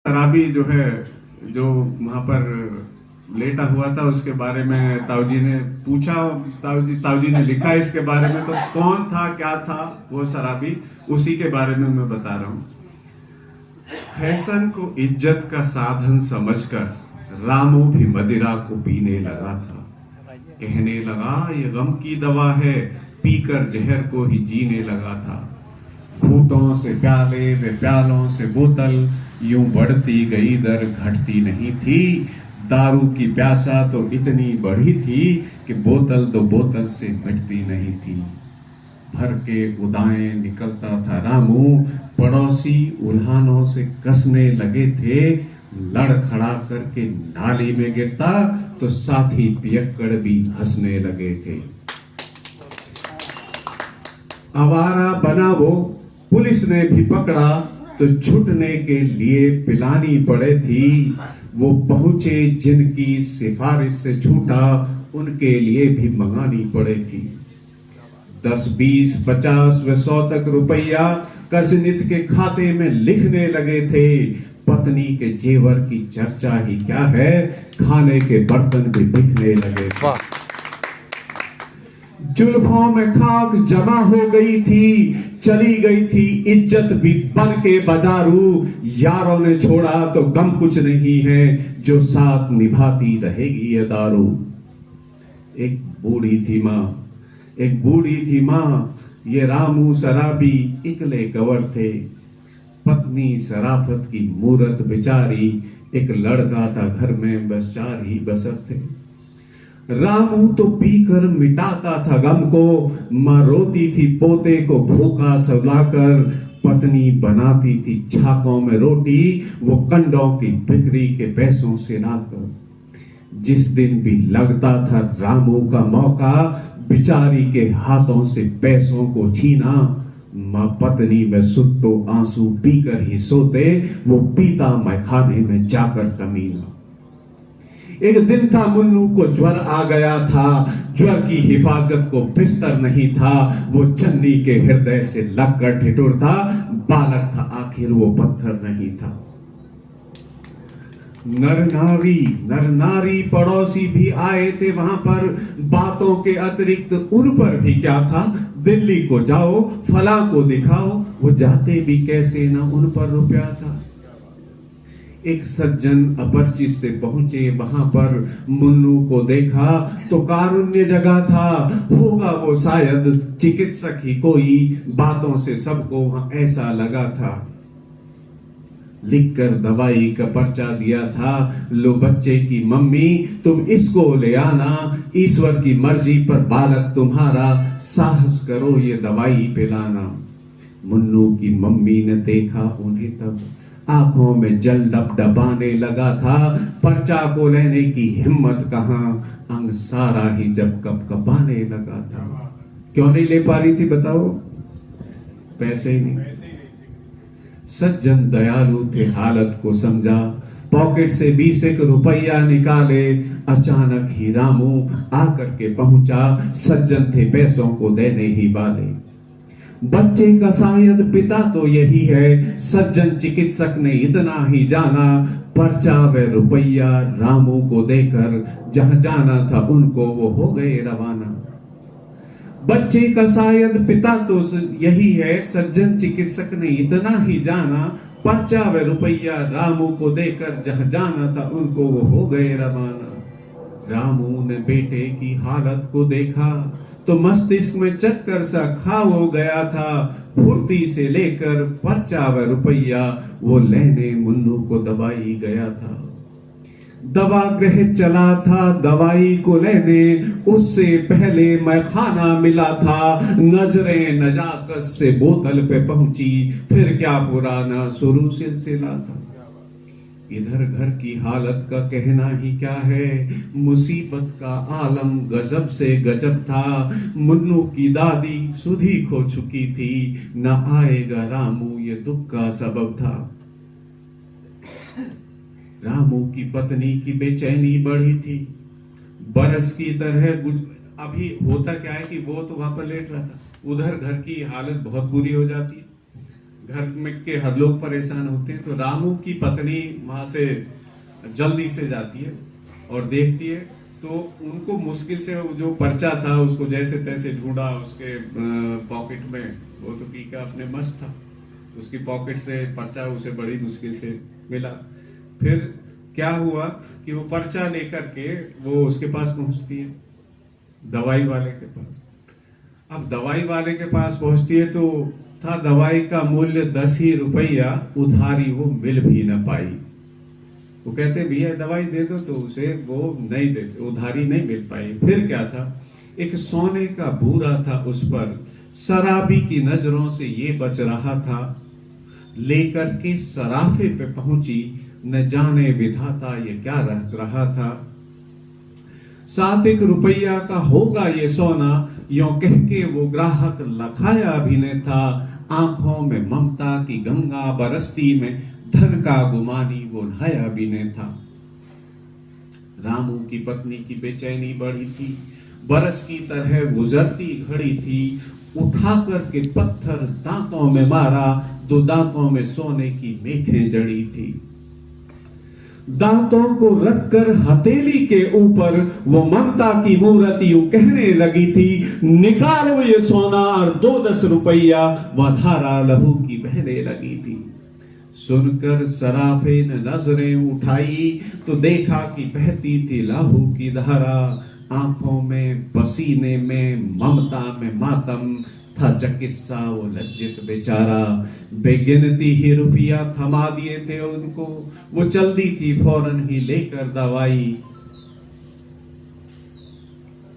शराबी जो है, जो वहां पर लेटा हुआ था, उसके बारे में ताऊजी ने पूछा। ताऊजी ने लिखा इसके बारे में, तो कौन था, क्या था वो शराबी, उसी के बारे में मैं बता रहा हूं। फैशन को इज्जत का साधन समझकर रामू भी मदिरा को पीने लगा था। कहने लगा ये गम की दवा है, पीकर जहर को ही जीने लगा था। घूंटों से प्याले व प्यालों से बोतल, यूं बढ़ती गई दर घटती नहीं थी। दारू की प्यासा तो इतनी बढ़ी थी कि बोतल तो बोतल से मिटती नहीं थी। भर के उदाएं निकलता था रामू, पड़ोसी उल्हानों से कसने लगे थे। लड़खड़ा करके नाली में गिरता तो साथी पियक्कड़ भी हंसने लगे थे। आवारा बना वो, पुलिस ने भी पकड़ा तो छुटने के लिए पिलानी पड़े थी। वो पहुंचे जिनकी सिफारिश से छूटा, उनके लिए भी मंगानी पड़े थी। 10, 20, 50 व 100 तक रुपया कर्जनित के खाते में लिखने लगे थे। पत्नी के जेवर की चर्चा ही क्या है, खाने के बर्तन भी बिकने लगे थे। जुल्फों में खाक जमा हो गई थी, चली गई थी इज्जत भी बन के बाजारू। यारों ने छोड़ा तो गम कुछ नहीं है, जो साथ निभाती रहेगी ये दारू। एक बूढ़ी थी माँ, ये रामू शराबी इकले कवर थे। पत्नी शराफत की मूरत बेचारी, एक लड़का था घर में, बस 4 ही बसर थे। रामू तो पीकर मिटाता था गम को, माँ रोती थी पोते को भूखा सुलाकर। पत्नी बनाती थी छाकों में रोटी, वो कंडों की बिक्री के पैसों से लाकर। जिस दिन भी लगता था रामू का मौका, बिचारी के हाथों से पैसों को छीना। माँ पत्नी में सुत्तो आंसू पीकर ही सोते, वो पीता मैं खाने में जाकर कमीना। एक दिन था मुन्नू को ज्वर आ गया था, ज्वर की हिफाजत को बिस्तर नहीं था। वो चन्नी के हृदय से लगकर ठिठुरता, बालक था आखिर वो पत्थर नहीं था। नर नारी पड़ोसी भी आए थे वहां पर, बातों के अतिरिक्त उन पर भी क्या था। दिल्ली को जाओ, फला को दिखाओ, वो जाते भी कैसे, ना उन पर रुपया था। एक सज्जन अपरिचित से पहुंचे वहां पर, मुन्नू को देखा तो कारुण्य जगा था। होगा वो शायद चिकित्सक ही कोई, बातों से सबको वहां ऐसा लगा था। लिखकर दवाई का पर्चा दिया था, लो बच्चे की मम्मी तुम इसको ले आना, ईश्वर की मर्जी पर बालक तुम्हारा, साहस करो ये दवाई पिलाना। मुन्नू की मम्मी ने देखा उन्हें तब, आंखों में जल डबडबाने लगा था। पर्चा को लेने की हिम्मत कहां, अंग सारा ही जब कपकपाने लगा था। क्यों नहीं ले पा रही थी बताओ? पैसे ही नहीं। सज्जन दयालु थे, हालत को समझा, पॉकेट से 20 रुपया निकाले। अचानक ही रामू आकर के पहुंचा, सज्जन थे पैसों को देने ही वाले। बच्चे का शायद पिता तो यही है, सज्जन चिकित्सक ने इतना ही जाना। पर्चा व रुपया रामू को देकर जहां जाना था उनको वो हो गए रवाना। बच्चे का शायद पिता तो यही है, सज्जन चिकित्सक ने इतना ही जाना। पर्चा व रुपया रामू को देकर जहां जाना था उनको वो हो गए रवाना। रामू ने बेटे की हालत को देखा तो मस्तिष्क में चक्कर सा खा हो गया था। फुर्ती से लेकर पर्चा व रुपया वो लेने मुन्नू को दवाई गया था। दवा गृह चला था दवाई को लेने, उससे पहले मैं खाना मिला था। नजरें नजाकत से बोतल पे पहुंची, फिर क्या पुराना शुरू सिलसिला था। इधर घर की हालत का कहना ही क्या है, मुसीबत का आलम गजब से गजब था। मुन्नू की दादी सुधी खो चुकी थी, न आएगा रामू ये दुख का सबब था। रामू की पत्नी की बेचैनी बढ़ी थी, बरस की तरह अभी होता क्या है कि वो तो वहां पर लेट रहा था, उधर घर की हालत बहुत बुरी हो जाती है। घर में के हर लोग परेशान होते हैं। तो रामू की पत्नी वहां से जल्दी से जाती है और देखती है, तो उनको मुश्किल से वो जो पर्चा था उसको जैसे तैसे ढूंढा उसके पॉकेट में। वो तो पीका अपने मस्त था, उसकी पॉकेट से पर्चा उसे बड़ी मुश्किल से मिला। फिर क्या हुआ कि वो पर्चा लेकर के वो उसके पास पहुंचती है, दवाई वाले के पास। अब दवाई वाले के पास पहुंचती है तो था दवाई का मूल्य 10 ही रुपया, उधारी वो मिल भी ना पाई। वो कहते भैया दवाई दे दो, तो उसे वो नहीं देते, उधारी नहीं मिल पाई। फिर क्या था, एक सोने का भूरा था, उस पर शराबी की नजरों से ये बच रहा था। लेकर के सराफे पे पहुंची, न जाने विधाता ये क्या रच रहा था। 7 रुपया का होगा ये सोना, यों कह के वो ग्राहक लखाया भी न था। आंखों में ममता की गंगा बरसती में, धन का गुमानी वो नहाया भी न था। रामू की पत्नी की बेचैनी बढ़ी थी, बरस की तरह गुजरती घड़ी थी। उठा करके पत्थर दांतों में मारा, 2 दांतों में सोने की मेखें जड़ी थी। दांतों को रखकर हथेली के ऊपर वो ममता की मूर्ति यूं कहने लगी थी, निकालो ये सोना और 2-10 रुपया। वह धारा लहू की बहने लगी थी। सुनकर सराफे ने नजरें उठाई तो देखा कि बहती थी लहू की धारा। आंखों में पसीने में ममता में मातम था चकिस्सा वो लज्जित बेचारा। बेगिनती ही रुपया थमा दिए थे उनको, वो चल दी थी फौरन ही लेकर दवाई।